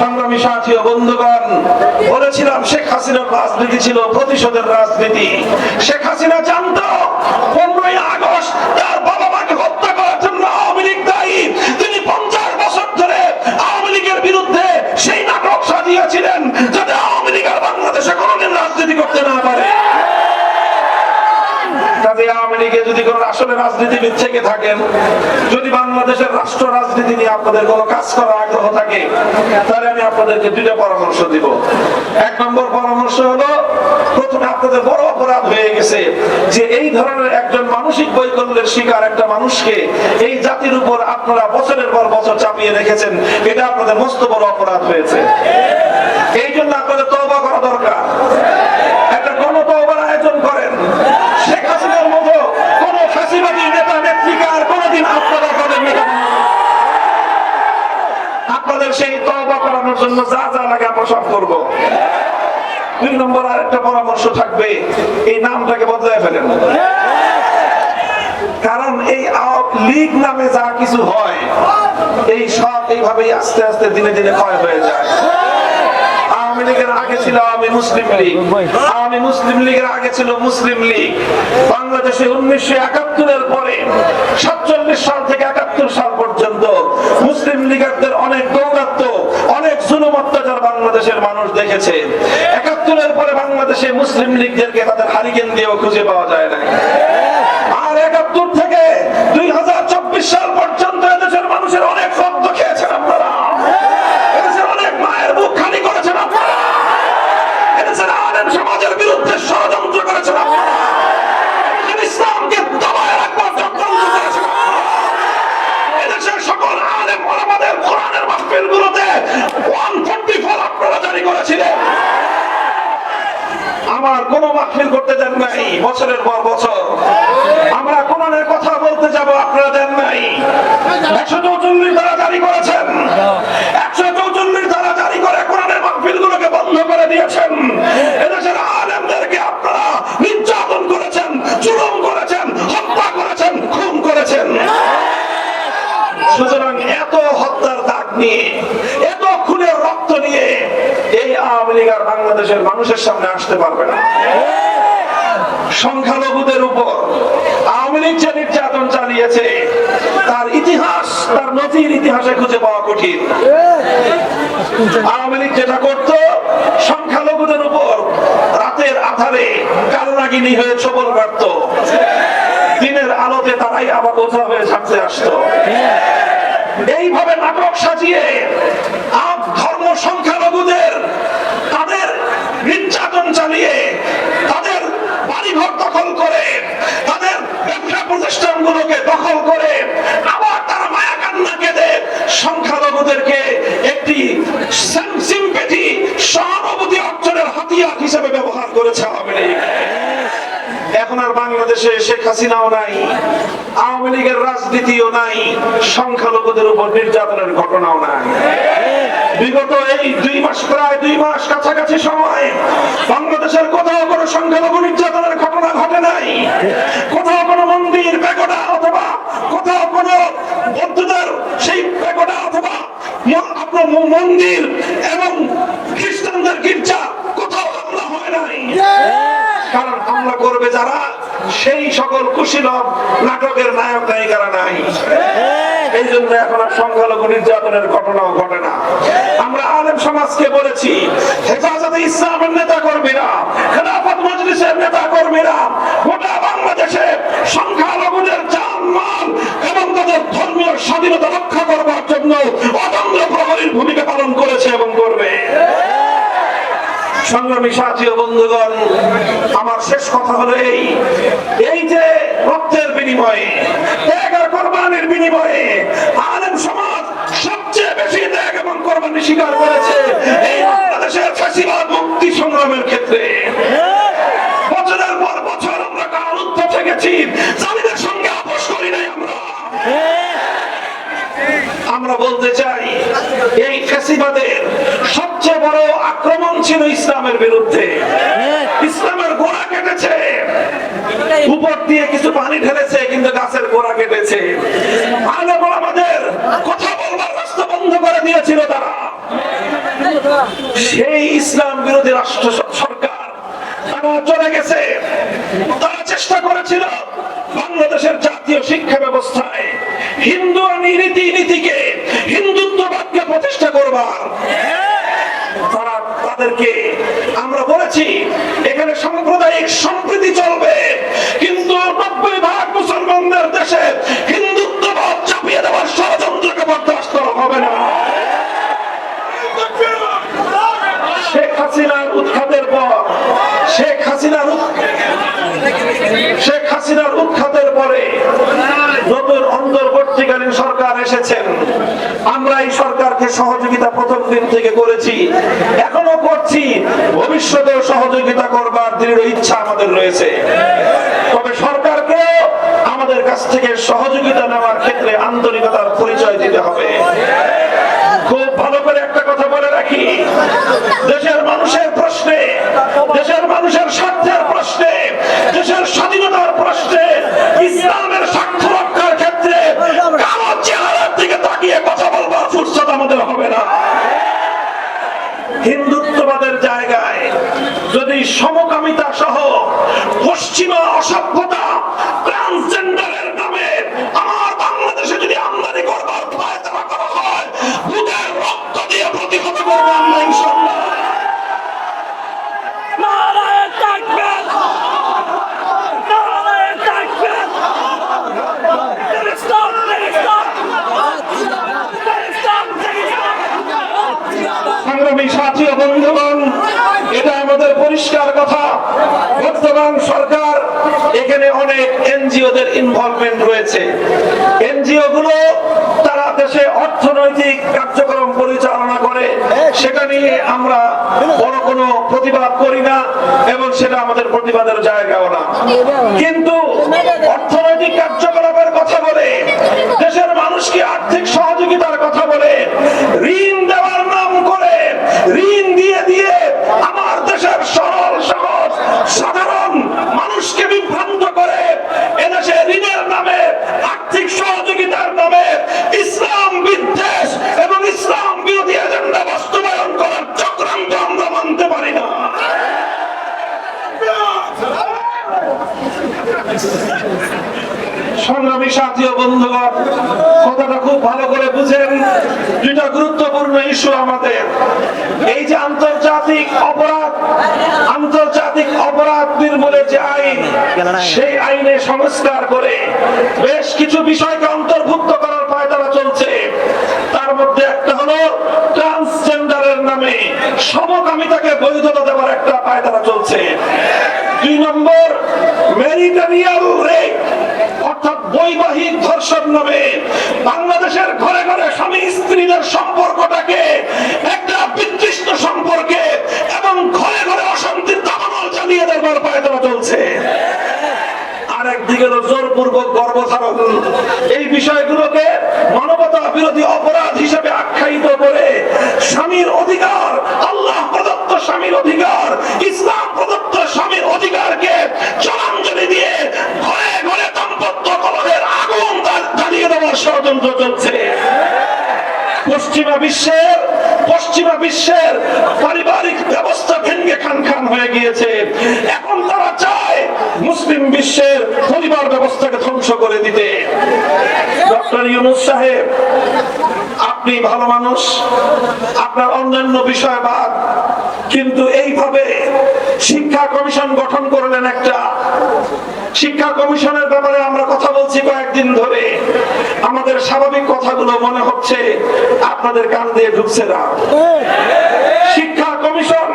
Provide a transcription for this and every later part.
সংগ্রামী সাথী ও বন্ধুগণ, বলেছিলাম শেখ হাসিনার রাজনীতি ছিল প্রতিশোধের রাজনীতি। শেখ হাসিনা জানতো 15ই আগস্ট তার বাবা মাকে হত্যা করার জন্য আওয়ামী লীগ দায়ী। তিনি 50 বছর ধরে আওয়ামী লীগের বিরুদ্ধে সেই নাটক সাজিয়েছিলেন যাতে আওয়ামী লীগ আর বাংলাদেশে কোনোদিন রাজনীতি করতে না পারে। আওয়ামী লীগে যদি কোন আসলে রাজনীতিবিদ থেকে থাকেন, যদি বাংলাদেশের রাষ্ট্র রাজনীতি নিয়ে আপনাদের কোনো কাজ করার আগ্রহ থাকে, তাহলে আমি আপনাদেরকে দুইটা পরামর্শ দিব। 1 নম্বর পরামর্শ হলো, প্রথমে আপনাদের বড় অপরাধ হয়ে গেছে যে এই ধরনের একজন মানসিক বৈকল্যের শিকার একটা মানুষকে এই জাতির উপর আপনারা বছরের পর বছর চাপিয়ে রেখেছেন। এটা আপনাদের মস্ত বড় অপরাধ হয়েছে। এই জন্য আপনাদের তওবা করা দরকার। একটা গণতওবার আয়োজন করেন। শেখ হাসিনার মতো কোন ফ্যাসিবাদী নেতা নেত্রীকে আর কোনদিন আপনারা পাবেন না। আপনাদের সেই তওবা করানোর জন্য যা যা লাগে আমরা সব করব। 2 নম্বর আরেকটা পরামর্শ থাকবে, এই নামটাকে বদলায় ফেলেন। কারণ এই লীগ নামে যা কিছু হয়, এই সব এইভাবেই আস্তে আস্তে দিনে দিনে ক্ষয় হয়ে যায়। আওয়ামী লীগের আগে ছিল আওয়ামী মুসলিম লীগ, আওয়ামী মুসলিম লীগের আগে ছিল মুসলিম লীগ। বাংলাদেশে 1971-এর পরে 47 সাল থেকে 71 সাল পর্যন্ত মুসলিম লীগারদের অনেক দৌরাত্ম্য, অনেক জুলুম অত্যাচার বাংলাদেশের মানুষ দেখেছে। 71-এর পরে বাংলাদেশে মুসলিম লীগদেরকে তাদের হারিকেন দিয়েও খুঁজে পাওয়া যায় না। আর 71 থেকে 2024 সাল পর্যন্ত এদেশের মানুষের অনেক রক্ত খেয়েছেন আপনারা। এদেশের অনেক মায়ের বুক খালি করেছেন আপনারা। এদেশের আলেম সমাজের বিরুদ্ধে ষড়যন্ত্র করেছেন আপনারা। ইসলামকে দবায় রাখবার চক্রান্ত করেছেন আপনারা। এদেশের সকল আলেম ওলামাদের কোরআনের মাহফিলগুলোতে 144 আপনারা জারি করেছিলেন। আমার কোন মাহফিল করতে দেন নাই বছরের পর বছর। আমরা কোরআনের কথা বলতে যাব, আপনারা দেন নাই। 144 ধারা জারি করেছেন। 144 ধারা জারি করে কোরআনের মাহফিলগুলোকে বন্ধ করে দিয়েছেন। এদেশের আলেমদেরকে আপনারা নির্যাতন করেছেন, জুলুম করেছেন, হত্যা করেছেন, খুন করেছেন। সুতরাং এত হত্যার দাগ নিয়ে, এত খুনের রক্ত নিয়ে এই আওয়ামী লীগ আর বাংলাদেশের মানুষের সামনে আসতে পারবে না। সংখ্যালঘুদের উপর আওয়ামী লীগ যে নির্যাতন চালিয়েছে, তার ইতিহাস, তার নথির ইতিহাসে খুঁজে পাওয়া কঠিন। আওয়ামী লীগ যেটা করত, সংখ্যালঘুদের উপর রাতের আধারে কালনাগিনী হয়ে ছোবল মারত, দিনের আলোতে তারাই আবার বোঝা হয়ে থাকতে আসতো। এইভাবে নাটক সাজিয়ে ধর্ম সংখ্যালঘুদের তাদের নির্যাতন চালিয়ে, তাদের বাড়িঘর দখল করে, তাদের ব্যবসা প্রতিষ্ঠানগুলোকে দখল করে, আবার তারা মায়া কান্না কেঁদে সংখ্যালঘুদেরকে একটি সিম্প্যাথি, সহানুভূতি অর্জনের হাতিয়ার হিসেবে ব্যবহার করেছে আওয়ামী লীগ। এখন আর বাংলাদেশে শেখ হাসিনাও নাই, আওয়ামী লীগের রাজনীতিও নাই, সংখ্যালঘুদের উপর নির্যাতনের ঘটনাও নাই। বিগত এই 2 মাস, প্রায় 2 মাস কাছাকাছি সময় বাংলাদেশের কোথাও কোনো সংখ্যালঘু নির্যাতনের ঘটনা ঘটে নাই। কোথাও কোনো মন্দির প্যাগোডা অথবা কোথাও কোনো বৌদ্ধদের সেই প্যাগোডা অথবা আপনার মন্দির এবং খ্রিস্টানদের গির্জা কোথাও হামলা হয় নাই। কারণ হামলা করবে যারা, সেই সকল কুশীলব নাটকের নায়ক নায়িকারা নাই। এই জন্য এখন আর সংখ্যালঘু নির্যাতনের ঘটনাও ঘটে না। আমরা আলেম সমাজকে বলেছি, হেফাজতে ইসলামের নেতা কর্মীরা, খেলাফত মজলিসের নেতা কর্মীরা গোটা বাংলাদেশে সংখ্যালঘুদের জান মাল এবং তাদের ধর্মীয় স্বাধীনতা রক্ষা করবার জন্য অতন্দ্র প্রহরীর ভূমিকা পালন করেছে এবং করবে। সংগ্রামী সাথী ও বন্ধুগণ, আমার শেষ কথা হলো এই যে রক্তের বিনিময়ে, ত্যাগ আর কোরবানির বিনিময়ে আলেম সমাজ সবচেয়ে বেশি ত্যাগ এবং কোরবানি স্বীকার করেছে এই বাংলাদেশের ফ্যাসিবাদ মুক্তি সংগ্রামের ক্ষেত্রে। বছরের পর বছর আমরা কারারুদ্ধ থেকেছি, জালিমের সঙ্গে আপোষ করি নাই। আমরা বলতে চাই, এই ফ্যাসিবাদের সবচেয়ে বড় আক্রমণ ছিল ইসলামের বিরুদ্ধে। ইসলামের গোড়া কেটেছে, উপর দিয়ে কিছু পানি ঢেলেছে, কিন্তু গাছের গোড়া কেটেছে। আলেম ওলামাদের কথা বলবার রাস্তা বন্ধ করে দিয়েছিল তারা। সেই ইসলাম বিরোধী রাষ্ট্র সরকার তারা চলে গেছে। তারা চেষ্টা করেছিল বাংলাদেশের জাতীয় শিক্ষা ব্যবস্থায় হিন্দু নীতিকে, হিন্দুত্ববাদকে প্রতিষ্ঠা করবার। তারা তাদেরকে আমরা বলেছি এখানে সাম্প্রদায়িক সম্প্রীতি চলবে, কিন্তু 90% মুসলমানদের দেশে হিন্দুত্ববাদ চাপিয়ে দেওয়ার ষড়যন্ত্রকে বরদাস্ত করা হবে না। শেখ হাসিনার উৎখাতের পর শেখ হাসিনার উৎখাতের পরে নতুন অন্তর্বর্তীকালীন সরকার এসেছেন। আমরা এই সরকারকে সহযোগিতা প্রথম দিন থেকে করেছি, এখনো করছি, ভবিষ্যতেও সহযোগিতা করবার দৃঢ় ইচ্ছা আমাদের রয়েছে। তবে সরকারকে আমাদের কাছ থেকে সহযোগিতা নেওয়ার ক্ষেত্রে আন্তরিকতার পরিচয় দিতে হবে। খুব ভালো করে একটা কথা বলে রাখি, দেশের মানুষের প্রশ্নে, দেশের মানুষের স্বার্থের প্রশ্নে, দেশের স্বাধীনতার প্রশ্নে, ইসলামের স্বার্থ রক্ষার ক্ষেত্রে কারো চেহারার দিকে তাকিয়ে কথা বলবার ফুরসত আমাদের হবে না। হিন্দুত্ববাদের জায়গায় যদি সমকামিতা সহ পশ্চিমা অসভ্যতা, ট্রান্সজেন্ডারের নামে আমার বাংলাদেশে যদি আমদানি করবার পায়তারা করা হয়, বুকের রক্ত দিয়ে প্রতিহত করবো আমরা ইনশাআল্লাহ। নারায়ে তাকবীর, নারায়ে তাকবীর, স্টপ, সংগ্রামী সাথী ও বন্ধুগণ, এটা আমাদের পরিষ্কার কথা। বর্তমান সরকার এখানে অনেক এনজিওদের ইনভলভমেন্ট রয়েছে। এনজিও গুলো তারা দেশে অর্থনৈতিক কার্যক্রম পরিচালনা করে, সেটা নিয়ে আমরা বড় কোনো প্রতিবাদ করি না এবং সেটা আমাদের প্রতিবাদের জায়গাও না। কিন্তু অর্থনৈতিক কার্যকলাপের কথা বলে, দেশের মানুষকে আর্থিক সহযোগিতার কথা বলে, ঋণ দেওয়ার নাম করে ঋণ দিয়ে দিয়ে আমার দেশের সরল সহজ সাধারণ মানুষকে বিভ্রান্ত করে এদেশে ঋণের নামে, আর্থিক সহযোগিতার নামে ইসলাম বিদ্বেষ এবং ইসলাম বিরোধী এজেন্ডা বাস্তবায়ন করার চক্রান্ত আমরা মানতে পারি না। সংগ্রামী সাথী ও বন্ধুগণ, কথাটা খুব ভালো করে বুঝেন। দুইটা গুরুত্বপূর্ণ ইস্যু আমাদের। এই যে আন্তর্জাতিক অপরাধ নির্মূলের যে আইন, সেই আইনে সংস্কার করে বেশ কিছু বিষয়কে অন্তর্ভুক্ত করার পায়তারা চলছে। তার মধ্যে একটা হলো ট্রান্সজেন্ডারের নামে সমকামিতাকে বৈধতা দেওয়ার একটা পায়তারা চলছে। 2 নম্বর, ম্যারিটারিয়াল রেপ অর্থাৎ বৈবাহিক ধর্ষণ নামে বাংলাদেশের ঘরে ঘরে স্বামী স্ত্রীদের সম্পর্কটাকে একটা বিতৃষ্ণ সম্পর্কে এবং ঘরে ঘরে অশান্তির দাবানল চালিয়ে দেওয়ার পায়তারা চলছে। আরেকদিকে জোরপূর্বক গর্ভধারণ, এই বিষয়গুলোকে মানবতা বিরোধী অপরাধ হিসেবে আখ্যায়িত করে স্বামীর অধিকার, আল্লাহ প্রদত্ত স্বামীর অধিকার, ইসলাম প্রদত্ত স্বামীর অধিকারকে জলাঞ্জলি দিয়ে ঘরে ঘরে দাম্পত্য কলহের আগুন জ্বালিয়ে দেওয়ার ষড়যন্ত্র চলছে। পশ্চিমা বিশ্বের পারিবারিক ব্যবস্থা ভেঙে খান হয়ে গিয়েছে। এখন তারা চায় মুসলিম বিশ্বের পরিবার ব্যবস্থাকে ধ্বংস করে দিতে। ডক্টর ইউনূস সাহেব, আপনি ভালো মানুষ, আপনার অন্যান্য বিষয় বাদ, কিন্তু এইভাবে শিক্ষা কমিশন গঠন করলেন একটা। শিক্ষা কমিশনের ব্যাপারে আমরা কথা বলছি কয়েকদিন ধরে, আমাদের স্বাভাবিক কথাগুলো মনে হচ্ছে আপনাদের কান দিয়ে ঢুকছে না। শিক্ষা কমিশন,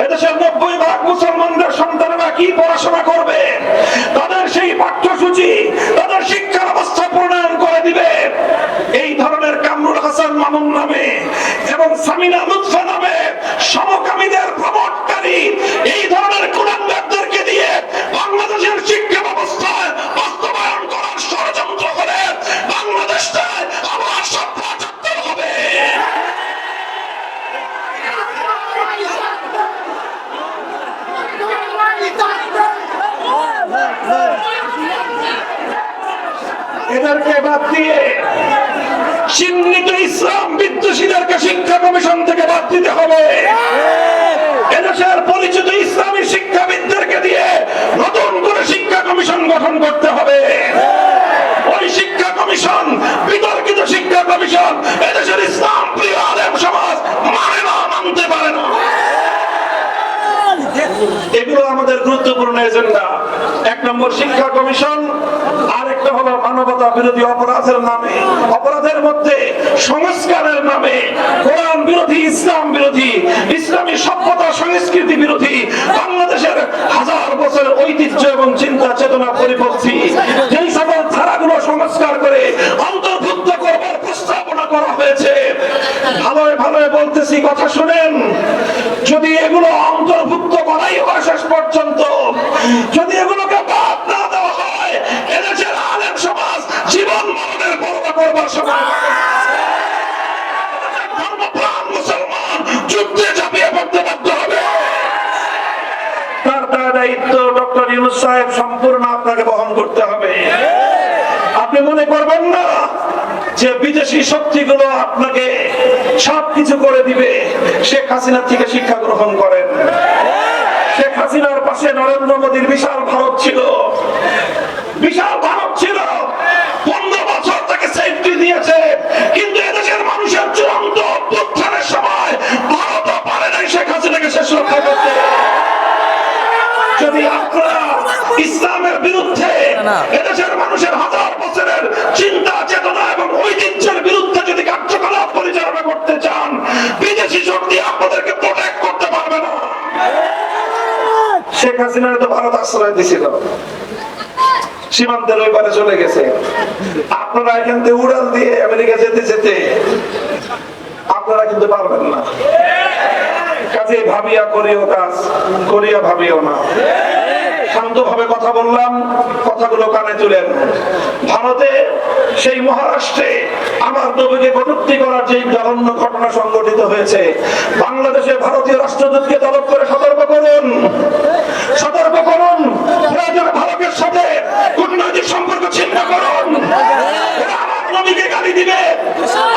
এদেশের 90% মুসলমানদের সন্তানেরা কি পড়াশোনা করবে, তাদের সেই পাঠ্যসূচি, তাদের শিক্ষা ব্যবস্থা প্রণয়ন করে দিবে। এই ধরনের কামরুল হাসান মামুন নামে এবং সামিনা লুৎফা নামে সমকামীদের প্রমোটকারী এই ধরনের কুলাঙ্গারদেরকে দিয়ে বাংলাদেশের শিক্ষা ব্যবস্থায় বাস্তবায়ন করার ষড়যন্ত্র করে বাংলাদেশে আবার সভ্য হবে। এদেরকে বাদ দিয়ে চিহ্নিত ইসলাম বিদ্বেষীদেরকে শিক্ষা কমিশন থেকে বাদ দিতে হবে। কমিশন এদেশের ইসলাম প্রিয় আলেম সমাজ মানে না, মানতে পারে না। এগুলো আমাদের গুরুত্বপূর্ণ এজেন্ডা। 1 নম্বর শিক্ষা কমিশন, আরেকটা হলো মানবতা বিরোধী অপরাধের নামে, অপরাধের মধ্যে সংস্কারের নামে কোরআন বিরোধী, ইসলাম বিরোধী, ইসলামী সভ্যতা সংস্কৃতি বিরোধী, বাংলাদেশের হাজার বছরের ঐতিহ্য এবং চিন্তা চেতনা পরিপন্থী যেই সকল ধারাগুলো সংস্কার করে অন্তর্ভুক্ত করবার প্রস্তাবনা করা হয়েছে, ভালোই ভালোই বলতেছি, কথা শুনেন, যদি এগুলো অন্তর্ভুক্ত করাই হয় শেষ পর্যন্ত, যদি এগুলোকে বাদ না দেওয়া হয়, এদেশের আলেম সমাজ জীবন মরণের পরোয়া করবার সময় ধর্মপ্রাণ মুসলমান যুদ্ধে ঝাঁপিয়ে পড়তে বাধ্য হবে। তার দায়িত্ব ডক্টর ইউনূস সাহেব সম্পূর্ণ আপনাকে বহন করতে হবে। আপনি মনে করবেন না যে বিদেশি শক্তিগুলো আপনাকে সবকিছু করে দিবে। শেখ হাসিনার থেকে শিক্ষা গ্রহণ করেন। শেখ হাসিনার পাশে নরেন্দ্র মোদীর বিশাল ভারত ছিল, বিশাল ভারত ছিল, 15 বছর তাকে সেফটি দিয়েছে, কিন্তু এদেশের মানুষের চূড়ান্ত অভ্যুত্থানের সময় ভারতও পারে নাই শেখ হাসিনাকে শেষ রক্ষা করতে। যদি আপনারা ইসলামের বিরুদ্ধে, এদেশের মানুষের হাজার বছরের চিন্তা চেতনা এবং ঐতিহ্যের বিরুদ্ধে যদি কার্যকলাপ পরিচালনা করতে চান, বিদেশি শক্তি আপনাদেরকে প্রোটেক্ট করতে পারবে না। শেখ হাসিনার তো ভারত আশ্রয় দিছিল, সীমান্তের ওই পারে চলে গেছে। আপনারা এখান থেকে উড়াল দিয়ে আমেরিকা যেতে যেতে আপনারা কিন্তু পারবেন না। কাজে ভাবিয়া করিও কাজ, করিয়া ভাবিও না। শান্তভাবে কথা বললাম, কথাগুলো কানে তুলেন। ভারতে সেই মহারাষ্ট্রে আমার নবীকে কটূক্তি করার যে জঘন্য ঘটনা সংঘটিত হয়েছে, বাংলাদেশে ভারতীয় রাষ্ট্রদূতকে তলব করে সতর্ক করুন, সতর্ক করুন। প্রয়োজনে ভারতের সাথে কূটনৈতিক সম্পর্ক ছিন্ন করুন। আমার নবীকে গালি দিবে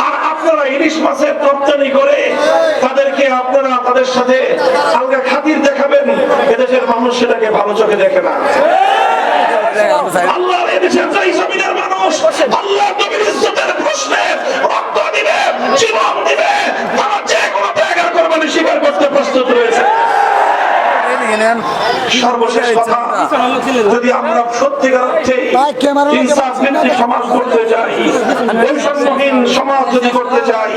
আর আপনারা ইলিশ মাছের রপ্তানি করে তাদেরকে আপনারা তাদের সাথে আলগা খাতির দেখাবেন। এদেশের মানুষ সেটাকে ভালো চোখে দেখে না। আল্লাহর এদেশের যেই জমিনের মানুষ আল্লাহর নবীর ইজ্জতের প্রশ্নে রক্ত দিবে, জীবন দিবে, তারা যে কোনো ত্যাগ করবেন, স্বীকার করতে প্রস্তুত রয়েছে। সর্বশেষ কথা, যদি আমরা সত্যিকার অর্থে ইনসাফ ভিত্তিক সমাজ করতে চাই, বৈষম্যহীন সমাজ যদি করতে চাই,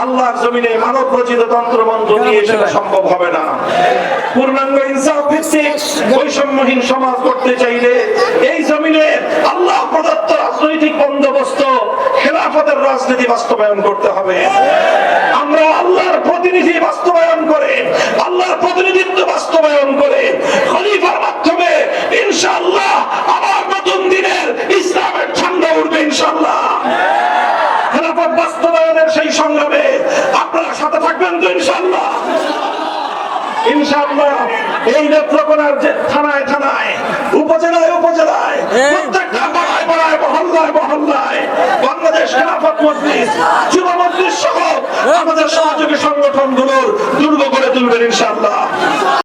আল্লাহর জমিনে মানব রচিত তন্ত্রমন্ত্র দিয়ে সেটা সম্ভব হবে না। পূর্ণাঙ্গ ইনসাফ ভিত্তিক বৈষম্যহীন সমাজ করতে চাইলে এই জমিনে আল্লাহ প্রদত্ত রাজনৈতিক বন্দোবস্ত, খেলাফতের রাজনীতি বাস্তবায়ন করতে হবে। আমরা আল্লাহর প্রতিনিধি বাস্তবায়ন করে, আল্লাহর প্রতিনিধিত্ব বাস্তবায়ন করে, খলিফার মাধ্যমে ইনশাআল্লাহ আবার নতুন দিনের ইসলামের ঝান্ডা উঠবে ইনশাআল্লাহ। খেলাফত বাস্তবায়নের সেই সংগ্রামে আপনারা সাথে থাকবেন তো ইনশাআল্লাহ? ইনশাআল্লাহ এই নেত্রকোনার যে থানায় থানায়, উপজেলায় উপজেলায়, প্রত্যেকটা পাড়ায় পাড়ায়, মহল্লায় মহল্লায় বাংলাদেশ খেলাফত মজলিস, যুব মজলিস সহ আমাদের সহযোগী সংগঠনগুলোর দুর্গ করে তুলবেন ইনশাআল্লাহ।